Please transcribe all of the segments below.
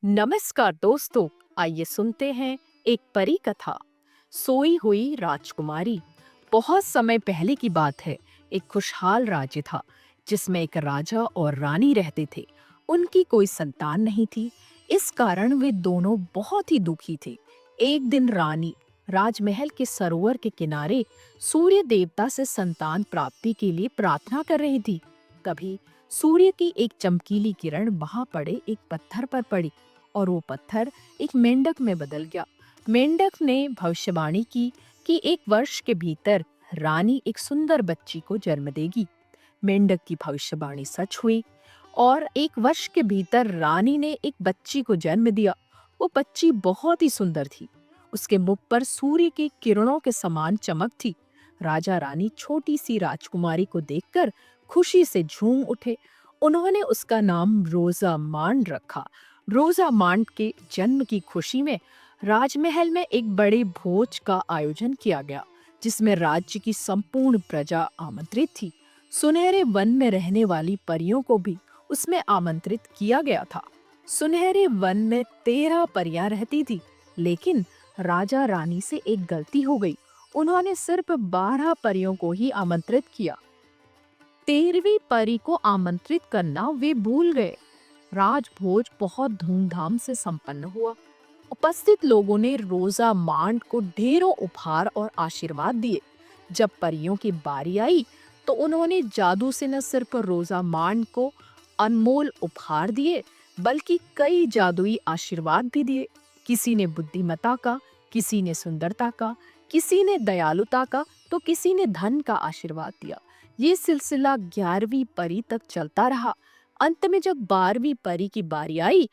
नमस्कार दोस्तों। आइए सुनते हैं एक परी कथा। सोई हुई राजकुमारी। बहुत समय पहले की बात है। एक खुशहाल राज्य था जिसमें एक राजा और रानी रहते थे। उनकी कोई संतान नहीं थी। इस कारण वे दोनों बहुत ही दुखी थे। एक दिन रानी राजमहल के सरोवर के किनारे सूर्य देवता से संतान प्राप्ति के लिए प्रार्थना कर रही थी। तभी सूर्य की एक चमकीली किरण वहां पड़े एक पत्थर पर पड़ी और वो पत्थर एक मेंढक में बदल गया। मेंढक ने भविष्यवाणी की कि एक वर्ष के भीतर रानी एक सुंदर बच्ची को जन्म देगी। मेंढक की भविष्यवाणी सच हुई और एक वर्ष के भीतर रानी ने एक बच्ची को जन्म दिया। वो बच्ची बहुत ही सुंदर थी। उसके मुख पर सूर्य की किरणों के समान चमक थी। राजा रानी छोटी सी राजकुमारी को देखकर खुशी से झूम उठे। उन्होंने उसका नाम रोजा मांड रखा। रोजा मांड के जन्म की खुशी में राजमहल में एक बड़े भोज का आयोजन किया गया, जिसमें राज्य की संपूर्ण प्रजा आमंत्रित थी। सुनहरे वन में रहने वाली परियों को भी उसमें आमंत्रित किया गया था। सुनहरे वन में 13 परियां रहती थी, लेकिन राजा रानी से एक गलती हो गई। उन्होंने सिर्फ 12 परियों को ही आमंत्रित किया। 13वीं परी को आमंत्रित करना वे भूल गए। राजभोज बहुत धूमधाम से संपन्न हुआ। उपस्थित लोगों ने रोजा मांड को ढेरों उपहार और आशीर्वाद दिए। जब परियों की बारी आई तो उन्होंने जादू से न सिर्फ रोजा मांड को अनमोल उपहार दिए, बल्कि कई जादुई आशीर्वाद भी दिए। किसी ने बुद्धिमत्ता का, किसी ने सुंदरता का, किसी ने दयालुता का, तो किसी ने धन का आशीर्वाद दिया। ये सिलसिला 11वीं परी तक चलता रहा। अंत में जब 12वीं परी की बारी आई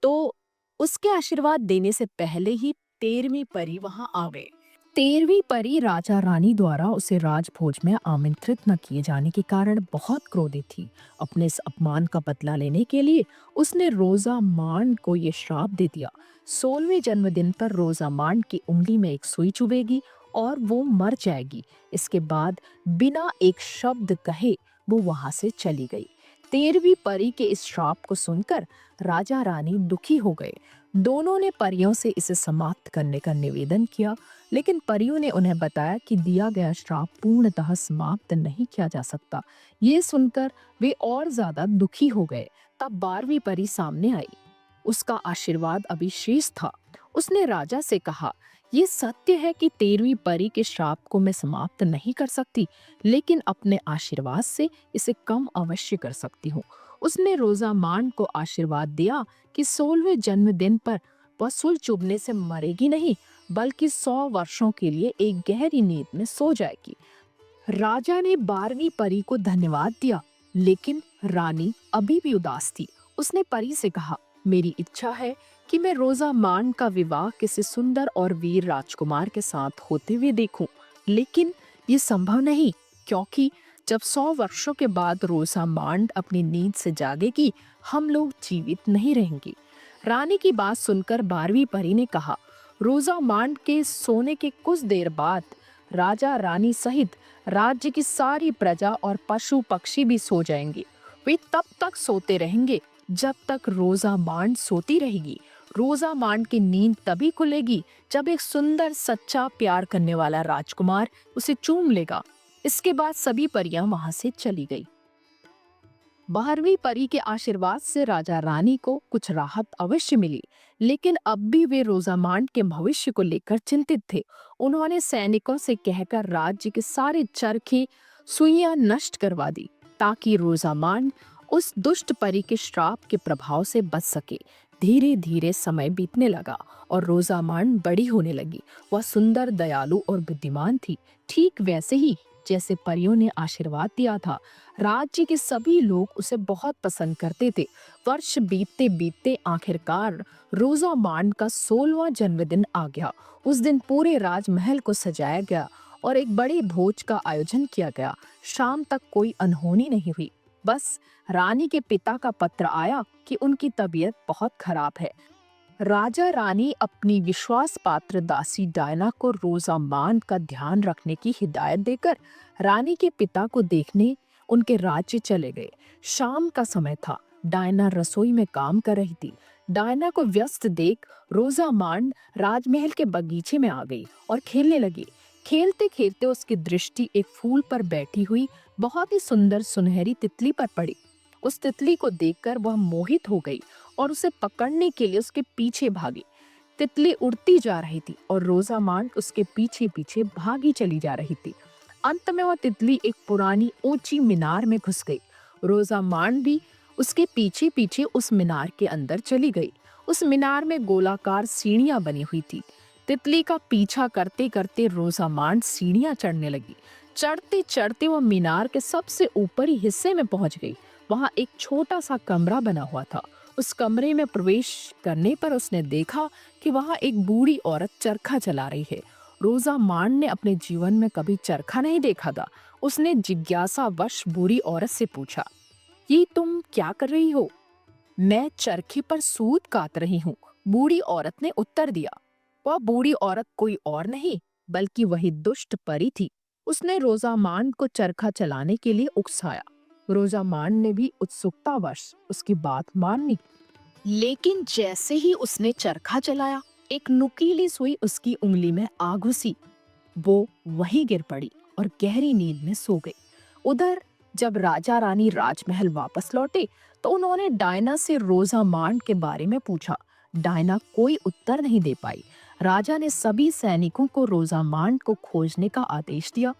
तो उसके आशीर्वाद देने से पहले ही 13वीं परी वहां आ गए। 13वीं परी राजा रानी द्वारा उसे राजभोज में आमंत्रित न किए जाने के कारण बहुत क्रोधित थी। अपने इस अपमान का बदला लेने के लिए उसने रोजा मांड को ये श्राप दे दिया। 16वें जन्मदिन पर रोजा मांड की उंगली में एक सुई चुभेगी और वो मर जाएगी। इसके बाद बिना एक शब्द कहे वो वहां से चली गई। 13वीं परी के इस श्राप को सुनकर राजा रानी दुखी हो गए। दोनों ने परियों से इसे समाप्त करने का निवेदन किया, लेकिन परियों ने उन्हें बताया कि दिया गया श्राप पूर्णतः समाप्त नहीं किया जा सकता। ये सुनकर वे और ज्यादा दुखी हो गए। तब 12वीं परी सामने आई। उसका आशीर्वाद अभी शेष था। उसने राजा से कहा, ये सत्य है कि 13वीं परी के श्राप को मैं समाप्त नहीं कर सकती, लेकिन अपने आशीर्वाद से इसे कम अवश्य कर सकती हूँ। उसने रोजा मांड को आशीर्वाद दिया कि 16वें जन्मदिन पर वह सुई चुभने से मरेगी नहीं, बल्कि 100 वर्षों के लिए एक गहरी नींद में सो जाएगी। राजा ने 12वीं परी को धन्यवाद दिया, लेकिन रानी अभी भी उदास थी। उसने परी से कहा, मेरी इच्छा है कि मैं रोजा मांड का विवाह किसी सुंदर और वीर राजकुमार के साथ होते हुए देखूं, लेकिन ये संभव नहीं, क्योंकि जब 100 वर्षों के बाद रोजा मांड अपनी नींद से जागेगी, हम लोग जीवित नहीं रहेंगे। रानी की बात सुनकर 12वीं परी ने कहा, रोजा मांड के सोने के कुछ देर बाद राजा रानी सहित राज्य की सारी प्रजा और पशु पक्षी भी सो जाएंगे। वे तब तक सोते रहेंगे जब तक रोजा मांड सोती रहेगी। रोजा मांड की नींद तभी खुलेगी जब एक सुंदर सच्चा प्यार करने वाला राजकुमार उसे चूम लेगा। इसके बाद सभी परियां वहां से चली गई। 12वीं परी के आशीर्वाद से राजा रानी को कुछ राहत अवश्य मिली, लेकिन अब भी वे रोजामांड के भविष्य को लेकर चिंतित थे। उन्होंने सैनिकों से कहकर राज्य के सारे चरखे सुइयां नष्ट करवा दी, ताकि रोजामांड उस दुष्ट परी के श्राप के प्रभाव से बच सके। धीरे धीरे समय बीतने लगा और रोजामांड बड़ी होने लगी। वह सुंदर, दयालु और बुद्धिमान थी, ठीक वैसे ही जैसे परियों ने आशीर्वाद दिया था। राज्य के सभी लोग उसे बहुत पसंद करते थे। वर्ष बीतते बीतते आखिरकार रोजा मांड का 16वां जन्मदिन आ गया। उस दिन पूरे राजमहल को सजाया गया और एक बड़े भोज का आयोजन किया गया। शाम तक कोई अनहोनी नहीं हुई। बस रानी के पिता का पत्र आया कि उनकी तबीयत बहुत खराब है। राजा रानी अपनी विश्वास पात्र दासी डायना को रोजा मांड का ध्यान रखने की हिदायत देकर रानी के पिता को देखने उनके राज्य चले गए। शाम का समय था। डायना रसोई में काम कर रही थी। डायना को व्यस्त देख रोजामांड राजमहल के बगीचे में आ गई और खेलने लगी। खेलते खेलते उसकी दृष्टि एक फूल पर बैठी हुई बहुत ही सुंदर सुनहरी तितली पर पड़ी। उस तितली को देखकर वह मोहित हो गई और उसे पकड़ने के लिए उसके पीछे भागी। तितली उड़ती जा रही थी और रोजामांड उसके पीछे पीछे भागी चली जा रही थी। अंत में वह तितली एक पुरानी ऊंची मीनार में घुस गई। रोजामांड भी उसके पीछे पीछे उस मीनार के अंदर चली गई। उस मीनार में गोलाकार सीढ़ियां बनी हुई थी। तितली का पीछा करते करते रोजामांड सीढ़ियां चढ़ने लगी। चढ़ते चढ़ते वह मीनार के सबसे ऊपरी हिस्से में पहुंच गई। वहां एक छोटा सा कमरा बना हुआ था। उस कमरे में प्रवेश करने पर उसने देखा कि वहां एक बूढ़ी औरत चरखा चला रही है। रोजामांड ने अपने जीवन में कभी चरखा नहीं देखा था। उसने जिज्ञासावश बूढ़ी औरत से पूछा, ये तुम क्या कर रही हो? मैं चरखे पर सूत काट रही हूँ, बूढ़ी औरत ने उत्तर दिया। वह बूढ़ी औरत कोई और नहीं बल्कि वही दुष्ट परी थी। उसने रोजामांड को चरखा चलाने के लिए उकसाया। रोजामांड ने भी उत्सुकतावश उसकी बात मान ली। लेकिन जैसे ही उसने चरखा चलाया, एक नुकीली सुई उसकी उंगली में आ घुसी। वो वहीं गिर पड़ी और गहरी नींद में सो गई। उधर जब राजा रानी राजमहल वापस लौटे तो उन्होंने डायना से रोजामांड के बारे में पूछा। डायना कोई उत्तर नहीं दे पाई। राजा ने सभी सैनिकों को रोजामांड को खोजने का आदेश दिया।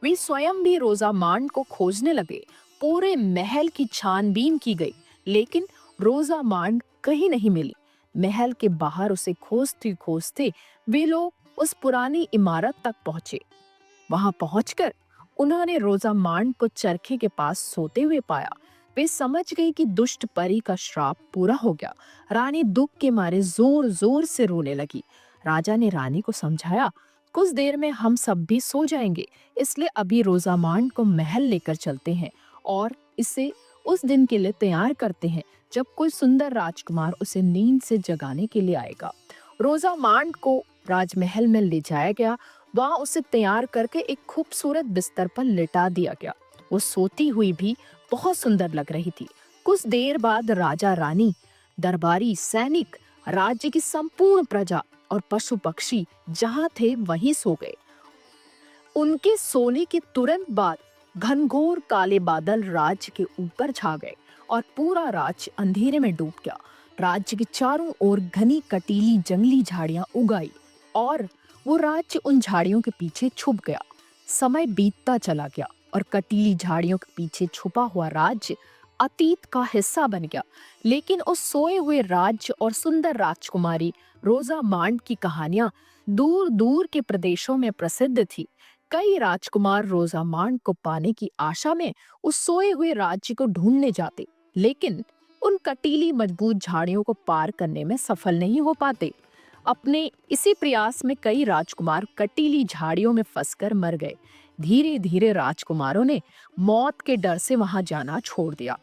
वे स्वयं भी रोजामांड को खोजने लगे। पूरे महल की छानबीन की गई, लेकिन रोजामांड कहीं नहीं मिली। महल के बाहर उसे खोजते खोजते वे लोग उस पुरानी इमारत तक पहुंचे। वहां पहुंचकर उन्होंने रोजामांड को चरखे के पास सोते हुए पाया। वे समझ गई कि दुष्ट परी का श्राप पूरा हो गया। रानी दुख के मारे जोर जोर से रोने लगी। राजा ने रानी को समझाया, कुछ देर में हम सब भी सो जाएंगे, इसलिए अभी रोजामांड को महल लेकर चलते हैं और इसे उस दिन के लिए तैयार करते हैं जब कोई सुंदर राजकुमार उसे नींद से जगाने के लिए आएगा। रोजामांड को राजमहल में ले जाया गया। वहां उसे तैयार करके एक खूबसूरत बिस्तर पर लिटा दिया गया। वो सोती हुई भी बहुत सुंदर लग रही थी। कुछ देर बाद राजा रानी, दरबारी, सैनिक, राज्य की संपूर्ण प्रजा और पशु पक्षी जहां थे वहीं सो गए। उनके सोने के तुरंत बाद घनघोर काले बादल राज्य के ऊपर छा गए और पूरा राज्य अंधेरे में डूब गया। राज्य के चारों ओर घनी कटीली जंगली झाड़ियां उगाई और वो राज्य उन झाड़ियों के पीछे छुप गया। समय बीतता चला गया और कटीली झाड़ियों के पीछे छुपा हुआ राज्य अतीत का हिस्सा बन गया। लेकिन उस सोए हुए राज्य और सुंदर राजकुमारी रोजामांड की कहानियां दूर दूर के प्रदेशों में प्रसिद्ध थी। कई राजकुमार रोजामांड को पाने की आशा में उस सोए हुए राज्य को ढूंढने जाते, लेकिन उन कटीली मजबूत झाड़ियों को पार करने में सफल नहीं हो पाते। अपने इसी प्रयास में कई राजकुमार कटीली झाड़ियों में फंसकर मर गए। धीरे धीरे राजकुमारों ने मौत के डर से वहां जाना छोड़ दिया।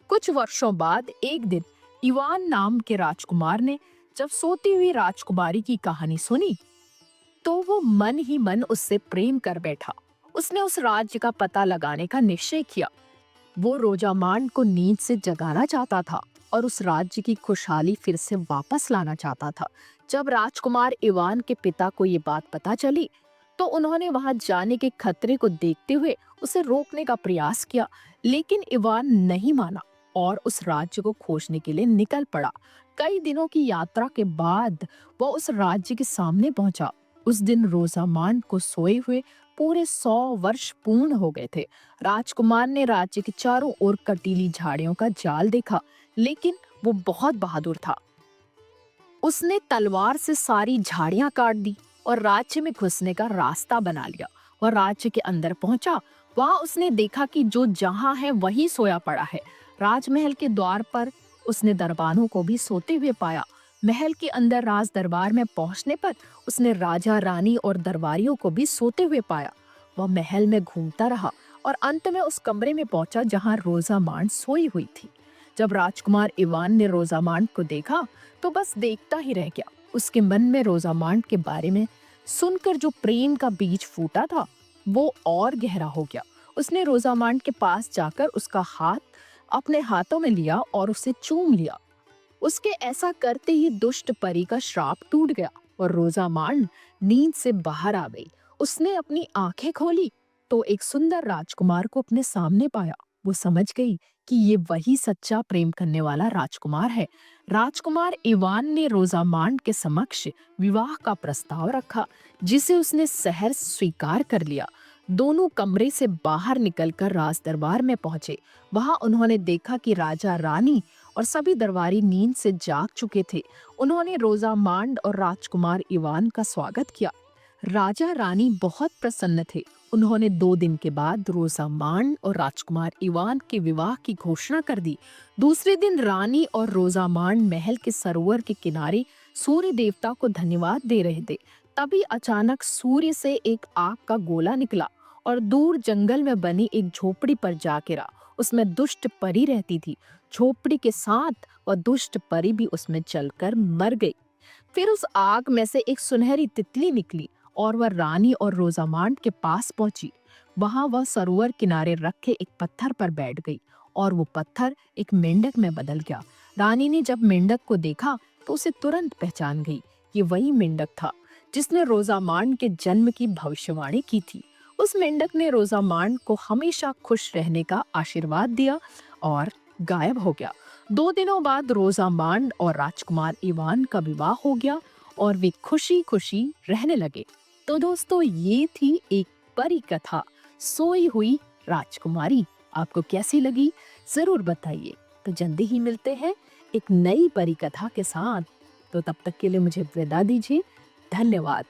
कुछ वर्षों बाद एक दिन इवान नाम के राजकुमार ने जब सोती हुई राजकुमारी की कहानी सुनी तो वो मन ही मन उससे प्रेम कर बैठा। उसने उस राज्य का पता लगाने का निश्चय किया। वो रोजामांड को नींद से जगाना चाहता था और उस राज्य की खुशहाली फिर से वापस लाना चाहता था। जब राजकुमार इवान के पिता को ये बात पता चली तो उन्होंने वहां जाने के खतरे को देखते हुए उसे रोकने का प्रयास किया, लेकिन इवान नहीं माना और उस राज्य को खोजने के लिए निकल पड़ा। कई दिनों की यात्रा के बाद वो उस राज्य के सामने पहुंचा। उस दिन रोजामांड को सोए हुए पूरे 100 वर्ष पूर्ण हो गए थे। राजकुमार ने राज्य के चारों ओर कटीली झाड़ियों का जाल देखा, लेकिन वो बहुत बहादुर था। उसने तलवार से सारी झाड़ियां काट दी और राज्य में घुसने का रास्ता बना लिया। वह राज्य के अंदर पहुंचा। वहां उसने देखा कि जो जहां है वहीं सोया पड़ा है। राजमहल के द्वार पर उसने दरबारों को भी सोते हुए पाया। महल के अंदर राज दरबार में पहुंचने पर उसने राजा, रानी और दरबारियों को भी सोते हुए पाया। वह महल में घूमता रहा और अंत में उस कमरे में पहुंचा जहां रोजामांड सोई हुई थी। जब राजकुमार इवान ने रोजामांड को देखा तो बस देखता ही रह गया। उसके मन में रोजामांड के बारे में सुनकर जो प्रेम का बीज फूटा था वो और गहरा हो गया। उसने रोजामांड के पास जाकर उसका हाथ अपने हाथों में लिया और उसे चूम लिया। उसके ऐसा करते ही दुष्ट परी का श्राप टूट गया और रोजामांड नींद से बाहर आ गई। उसने अपनी आंखें खोली तो एक सुंदर राजकुमार को अपने सामने पाया। वो समझ गई कि ये वही सच्चा प्रेम करने वाला राजकुमार है। राजकुमार इवान ने रोजामांड के समक्ष विवाह का प्रस्ताव रखा, जिसे उसने सहर्ष स्वीकार कर लिया। दोनों कमरे से बाहर निकलकर राज दरबार में पहुंचे। वहां उन्होंने देखा कि राजा रानी और सभी दरबारी नींद से जाग चुके थे। उन्होंने रोजामांड और राजकुमार इवान का स्वागत किया। राजा रानी बहुत प्रसन्न थे। उन्होंने 2 दिन के बाद रोजामांड और राजकुमार इवान के विवाह की घोषणा कर दी। दूसरे दिन रानी और रोजामांड महल के सरोवर के किनारे सूर्य देवता को धन्यवाद दे रहे थे। तभी अचानक सूर्य से एक आग का गोला निकला और दूर जंगल में बनी एक झोपड़ी पर जा गिरा। उसमें दुष्ट परी रहती थी। झोपड़ी के साथ वह दुष्ट परी भी उसमें जलकर मर गई। फिर उस आग में से एक सुनहरी तितली निकली और वह रानी और रोजामांड के पास पहुंची। वहां वह सरोवर किनारे रखे एक पत्थर पर बैठ गई और वो पत्थर एक मेंढक में बदल गया। रानी ने जब मेंढक को देखा तो उसे तुरंत पहचान गई। ये वही मेंढक था जिसने रोजामांड के जन्म की भविष्यवाणी की थी। उस मेंढक ने रोजामांड को हमेशा खुश रहने का आशीर्वाद दिया और गायब हो गया। 2 दिनों बाद रोजामांड और राजकुमार इवान का विवाह हो गया और वे खुशी खुशी रहने लगे। तो दोस्तों, ये थी एक परी कथा, सोई हुई राजकुमारी। आपको कैसी लगी जरूर बताइए। तो जल्दी ही मिलते हैं एक नई परी कथा के साथ। तो तब तक के लिए मुझे विदा दीजिए। धन्यवाद।